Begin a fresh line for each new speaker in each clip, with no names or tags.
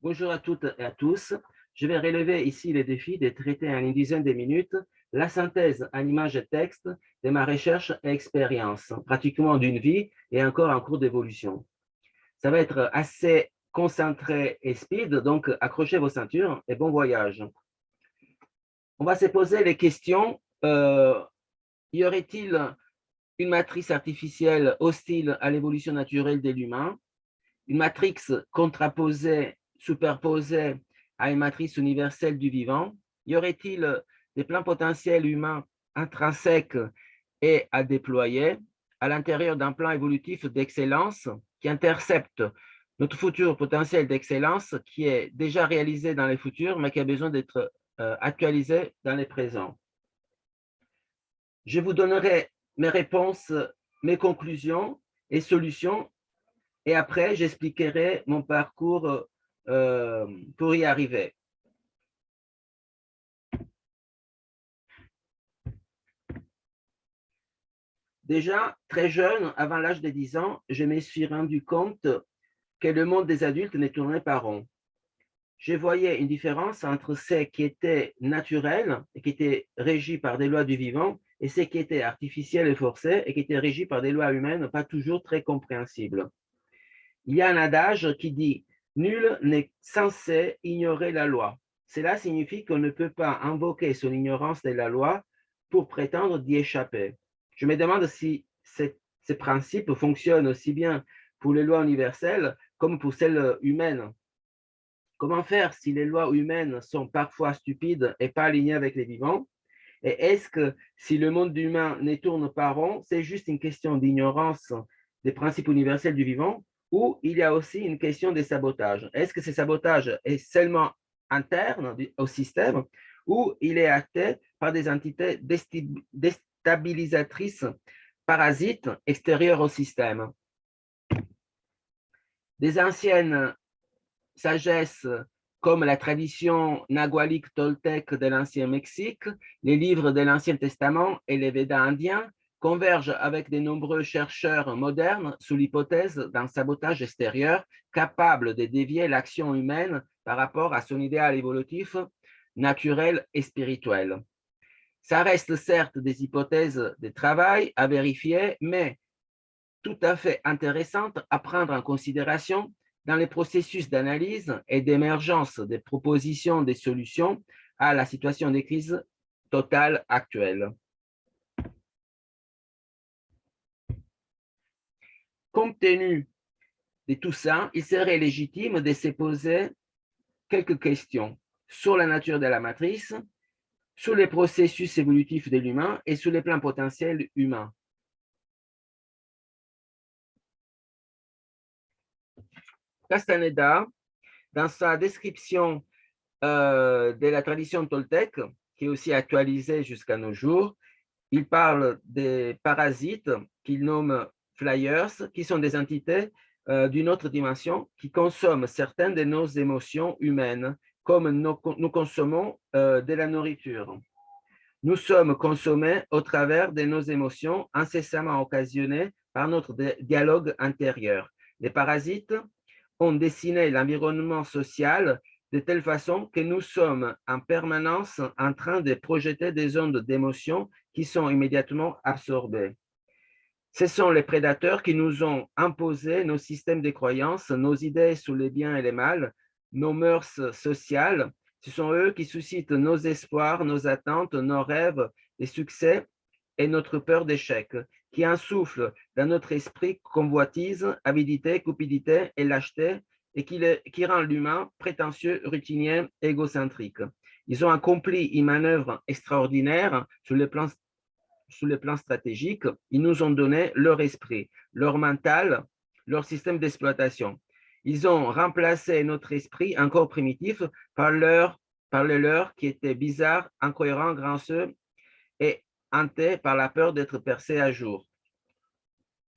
Bonjour à toutes et à tous. Je vais relever ici les défis de traiter en une dizaine de minutes la synthèse en images et texte de ma recherche et expérience, pratiquement d'une vie et encore en cours d'évolution. Ça va être assez concentré et speed, donc accrochez vos ceintures et bon voyage. On va se poser les questions. Y aurait-il une matrice artificielle hostile à l'évolution naturelle de l'humain? Une matrice contraposée, superposée à une matrice universelle du vivant? Y aurait-il des plans potentiels humains intrinsèques et à déployer à l'intérieur d'un plan évolutif d'excellence qui intercepte notre futur potentiel d'excellence qui est déjà réalisé dans les futurs, mais qui a besoin d'être actualisé dans les présents? Je vous donnerai mes réponses, mes conclusions et solutions, et après, j'expliquerai mon parcours pour y arriver. Déjà, très jeune, avant l'âge de 10 ans, je me suis rendu compte que le monde des adultes ne tournait pas rond. Je voyais une différence entre ce qui était naturel et qui était régi par des lois du vivant et ce qui était artificiel et forcé et qui était régi par des lois humaines pas toujours très compréhensibles. Il y a un adage qui dit « Nul n'est censé ignorer la loi ». Cela signifie qu'on ne peut pas invoquer son ignorance de la loi pour prétendre d'y échapper. Je me demande si ces principes fonctionnent aussi bien pour les lois universelles comme pour celles humaines. Comment faire si les lois humaines sont parfois stupides et pas alignées avec les vivants? Et est-ce que si le monde humain ne tourne pas rond, c'est juste une question d'ignorance des principes universels du vivant, ou il y a aussi une question de sabotage? Est-ce que ce sabotage est seulement interne au système, ou il est acté par des entités déstabilisatrices, parasites, extérieures au système? Des anciennes sagesses comme la tradition nahualique toltèque de l'Ancien Mexique, les livres de l'Ancien Testament et les Védas indiens convergent avec de nombreux chercheurs modernes sous l'hypothèse d'un sabotage extérieur capable de dévier l'action humaine par rapport à son idéal évolutif, naturel et spirituel. Ça reste certes des hypothèses de travail à vérifier, mais tout à fait intéressantes à prendre en considération dans les processus d'analyse et d'émergence des propositions des solutions à la situation de crise totale actuelle. Compte tenu de tout ça, il serait légitime de se poser quelques questions sur la nature de la matrice, sur les processus évolutifs de l'humain et sur les plans potentiels humains. Castaneda, dans sa description de la tradition toltèque, qui est aussi actualisée jusqu'à nos jours, il parle des parasites qu'il nomme flyers, qui sont des entités d'une autre dimension qui consomment certaines de nos émotions humaines, comme nous consommons de la nourriture. Nous sommes consommés au travers de nos émotions incessamment occasionnées par notre dialogue intérieur. Les parasites ont dessiné l'environnement social de telle façon que nous sommes en permanence en train de projeter des ondes d'émotions qui sont immédiatement absorbées. Ce sont les prédateurs qui nous ont imposé nos systèmes de croyances, nos idées sur les biens et les mal, nos mœurs sociales. Ce sont eux qui suscitent nos espoirs, nos attentes, nos rêves, les succès et notre peur d'échec, qui insufflent dans notre esprit convoitise, avidité, cupidité et lâcheté, et qui rend l'humain prétentieux, routinier, égocentrique. Ils ont accompli une manœuvre extraordinaire sur le plan stratégique. Ils nous ont donné leur esprit, leur mental, leur système d'exploitation. Ils ont remplacé notre esprit encore primitif par le leur qui était bizarre, incohérent, grinçeux et hanté par la peur d'être percé à jour.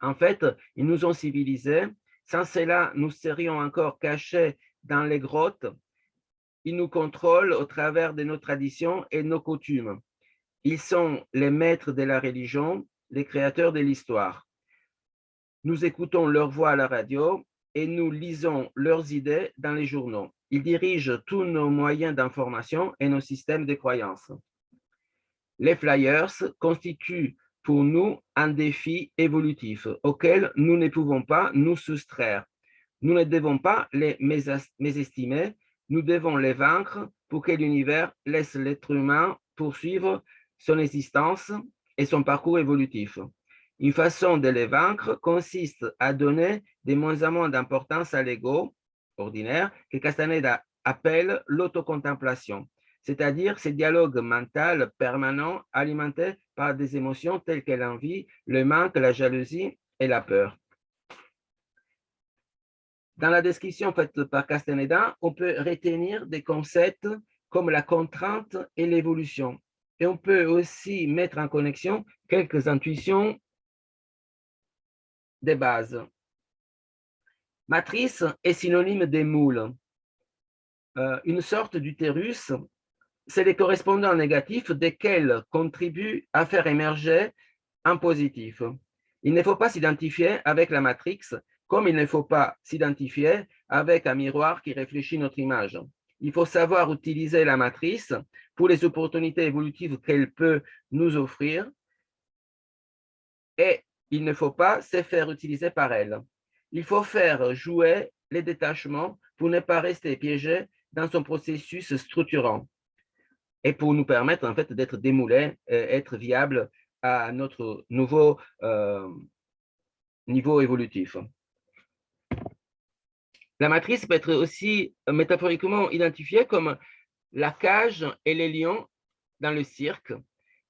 En fait, ils nous ont civilisés. Sans cela, nous serions encore cachés dans les grottes. Ils nous contrôlent au travers de nos traditions et nos coutumes. Ils sont les maîtres de la religion, les créateurs de l'histoire. Nous écoutons leur voix à la radio et nous lisons leurs idées dans les journaux. Il dirige tous nos moyens d'information et nos systèmes de croyances. Les flyers constituent pour nous un défi évolutif auquel nous ne pouvons pas nous soustraire. Nous ne devons pas les mésestimer, nous devons les vaincre pour que l'univers laisse l'être humain poursuivre son existence et son parcours évolutif. Une façon de les vaincre consiste à donner de moins en moins d'importance à l'ego ordinaire que Castaneda appelle l'autocontemplation, c'est-à-dire ce dialogue mental permanent alimenté par des émotions telles que l'envie, le manque, la jalousie et la peur. Dans la description faite par Castaneda, on peut retenir des concepts comme la contrainte et l'évolution. Et on peut aussi mettre en connexion quelques intuitions de base. Matrice est synonyme de moule. Une sorte d'utérus, c'est les correspondants négatifs desquels contribuent à faire émerger un positif. Il ne faut pas s'identifier avec la matrix, comme il ne faut pas s'identifier avec un miroir qui réfléchit notre image. Il faut savoir utiliser la matrice pour les opportunités évolutives qu'elle peut nous offrir et il ne faut pas se faire utiliser par elle. Il faut faire jouer les détachements pour ne pas rester piégé dans son processus structurant et pour nous permettre en fait d'être démoulés et être viables à notre nouveau niveau évolutif. La matrice peut être aussi métaphoriquement identifiée comme la cage et les lions dans le cirque,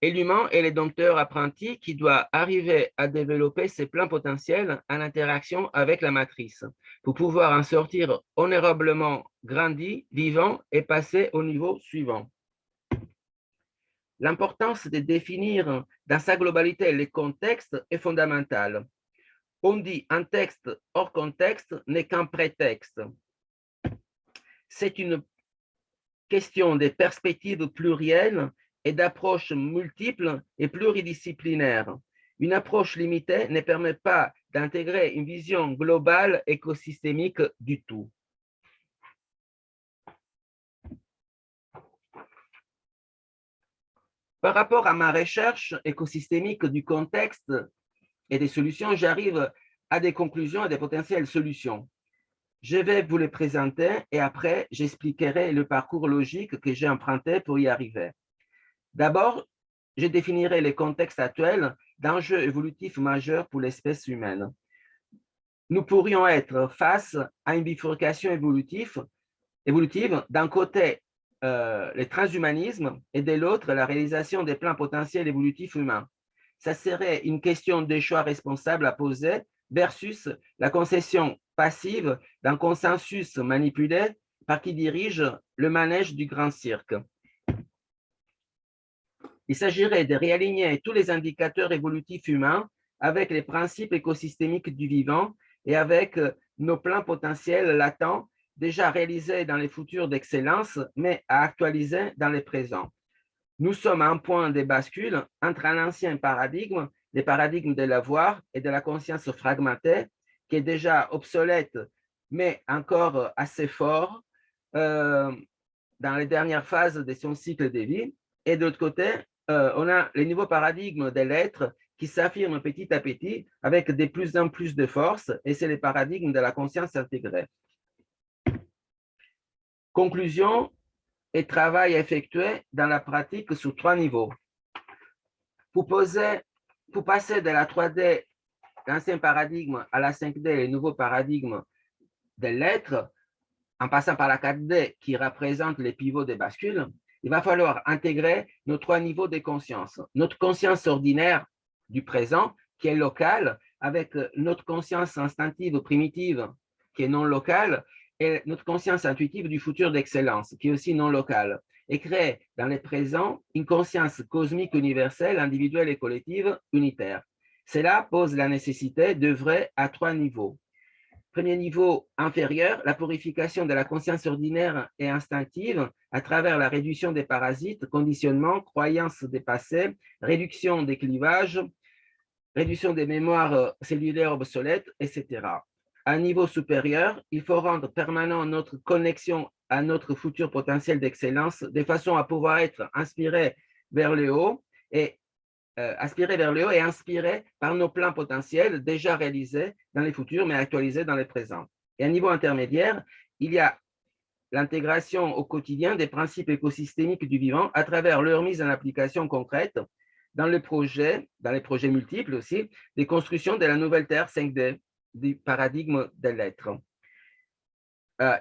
et l'humain est le dompteur apprenti qui doit arriver à développer ses pleins potentiels en interaction avec la matrice pour pouvoir en sortir honorablement grandi, vivant et passer au niveau suivant. L'importance de définir dans sa globalité les contextes est fondamentale. On dit un texte hors contexte n'est qu'un prétexte. C'est une question de perspectives plurielles et d'approches multiples et pluridisciplinaires. Une approche limitée ne permet pas d'intégrer une vision globale écosystémique du tout. Par rapport à ma recherche écosystémique du contexte et des solutions, j'arrive à des conclusions et des potentielles solutions. Je vais vous les présenter et après, j'expliquerai le parcours logique que j'ai emprunté pour y arriver. D'abord, je définirai les contextes actuels d'enjeux évolutifs majeurs pour l'espèce humaine. Nous pourrions être face à une bifurcation évolutive, d'un côté le transhumanisme et de l'autre la réalisation des plans potentiels évolutifs humains. Ça serait une question de choix responsable à poser versus la concession passive d'un consensus manipulé par qui dirige le manège du grand cirque. Il s'agirait de réaligner tous les indicateurs évolutifs humains avec les principes écosystémiques du vivant et avec nos plans potentiels latents déjà réalisés dans les futurs d'excellence, mais à actualiser dans les présents. Nous sommes à un point de bascule entre un ancien paradigme, le paradigme de l'avoir et de la conscience fragmentée, qui est déjà obsolète, mais encore assez fort dans les dernières phases de son cycle de vie. Et de l'autre côté, on a le nouveau paradigme de l'être qui s'affirme petit à petit avec de plus en plus de force, et c'est le paradigme de la conscience intégrée. Conclusion et travail effectué dans la pratique sur 3 niveaux. Pour passer de la 3D, l'ancien paradigme, à la 5D, le nouveau paradigme de l'être, en passant par la 4D qui représente les pivots des bascules, il va falloir intégrer nos 3 niveaux de conscience. Notre conscience ordinaire du présent, qui est locale, avec notre conscience instinctive primitive, qui est non locale, et notre conscience intuitive du futur d'excellence, qui est aussi non locale, et créer dans le présent une conscience cosmique universelle, individuelle et collective unitaire. Cela pose la nécessité d'œuvrer à 3 niveaux. Premier niveau inférieur, la purification de la conscience ordinaire et instinctive à travers la réduction des parasites, conditionnements, croyances dépassées, réduction des clivages, réduction des mémoires cellulaires obsolètes, etc. À un niveau supérieur, il faut rendre permanent notre connexion à notre futur potentiel d'excellence de façon à pouvoir être inspiré vers le haut et inspiré par nos plans potentiels déjà réalisés dans les futurs, mais actualisés dans les présents. Et à niveau intermédiaire, il y a l'intégration au quotidien des principes écosystémiques du vivant à travers leur mise en application concrète dans les projets multiples aussi, des constructions de la nouvelle Terre 5D, du paradigme de l'être.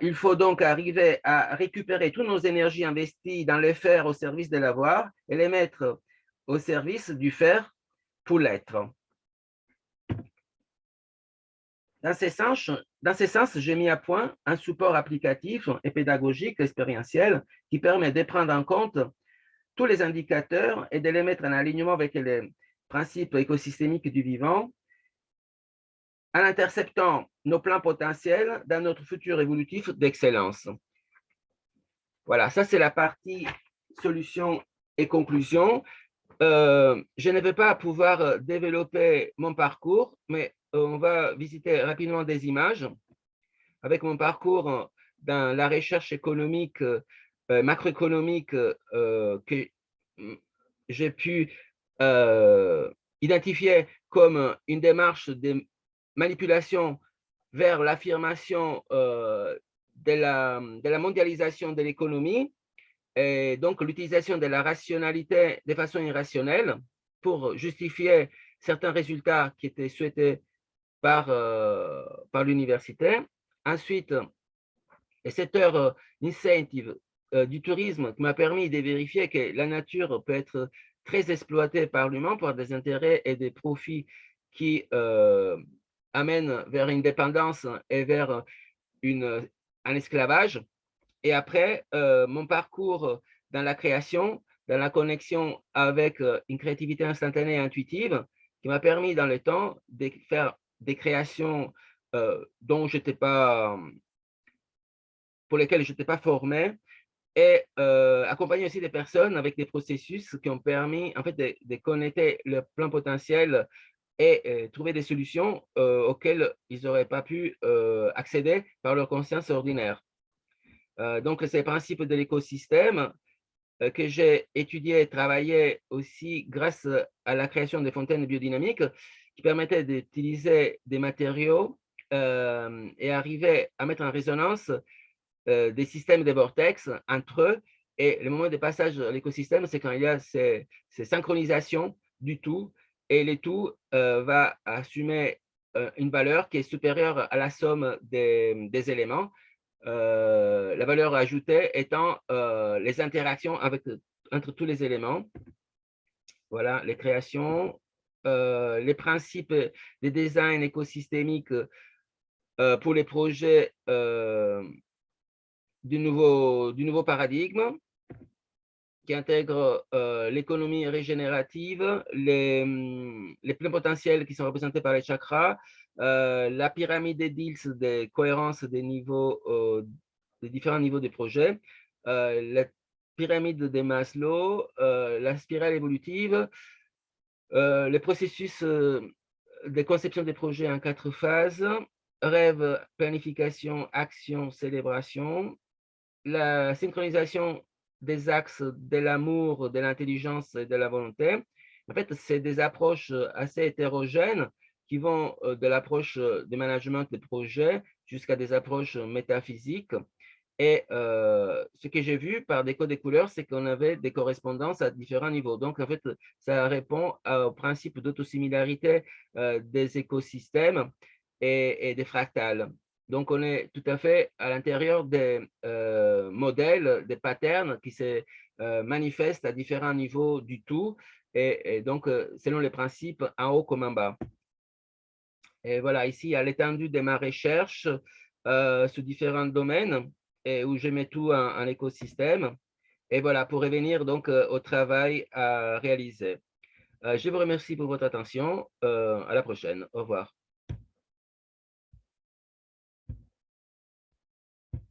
Il faut donc arriver à récupérer toutes nos énergies investies dans le faire au service de l'avoir et les mettre au service du faire pour l'être. Dans ce sens, j'ai mis à point un support applicatif et pédagogique expérientiel qui permet de prendre en compte tous les indicateurs et de les mettre en alignement avec les principes écosystémiques du vivant en interceptant nos plans potentiels dans notre futur évolutif d'excellence. Voilà, ça c'est la partie solution et conclusion. Je ne vais pas pouvoir développer mon parcours, mais on va visiter rapidement des images avec mon parcours dans la recherche économique, macroéconomique que j'ai pu identifier comme une démarche de manipulation vers l'affirmation de la mondialisation de l'économie et donc l'utilisation de la rationalité de façon irrationnelle pour justifier certains résultats qui étaient souhaités par l'université. Ensuite, et cette heure incentive du tourisme qui m'a permis de vérifier que la nature peut être très exploitée par l'humain pour des intérêts et des profits qui amènent vers une dépendance et vers un esclavage. Et après, mon parcours dans la création, dans la connexion avec une créativité instantanée et intuitive qui m'a permis dans le temps de faire des créations dont j'étais pas, pour lesquelles je n'étais pas formé et accompagner aussi des personnes avec des processus qui ont permis en fait de connecter leur plein potentiel et trouver des solutions auxquelles ils n'auraient pas pu accéder par leur conscience ordinaire. Donc, c'est le principe de l'écosystème que j'ai étudié et travaillé aussi grâce à la création des fontaines biodynamiques qui permettaient d'utiliser des matériaux et arriver à mettre en résonance des systèmes de vortex entre eux. Et le moment de passage à l'écosystème, c'est quand il y a ces synchronisations du tout et le tout va assumer une valeur qui est supérieure à la somme des éléments. La valeur ajoutée étant les interactions entre tous les éléments. Voilà, les créations, les principes des designs écosystémiques pour les projets du nouveau paradigme qui intègre l'économie régénérative, les pleins potentiels qui sont représentés par les chakras, la pyramide des deals, des cohérences des niveaux, des différents niveaux des projets, la pyramide de Maslow, la spirale évolutive, les processus de conception des projets en 4 phases, rêve, planification, action, célébration, la synchronisation des axes de l'amour, de l'intelligence et de la volonté. En fait, c'est des approches assez hétérogènes qui vont de l'approche de management de projet jusqu'à des approches métaphysiques. Et ce que j'ai vu par des codes des couleurs, c'est qu'on avait des correspondances à différents niveaux. Donc, en fait, ça répond au principe d'autosimilarité des écosystèmes et des fractales. Donc, on est tout à fait à l'intérieur des modèles, des patterns qui se manifestent à différents niveaux du tout, et donc, selon les principes en haut comme en bas. Et voilà, ici, à l'étendue de ma recherche sur différents domaines, et où je mets tout en écosystème. Et voilà, pour revenir donc au travail à réaliser. Je vous remercie pour votre attention. À la prochaine. Au revoir.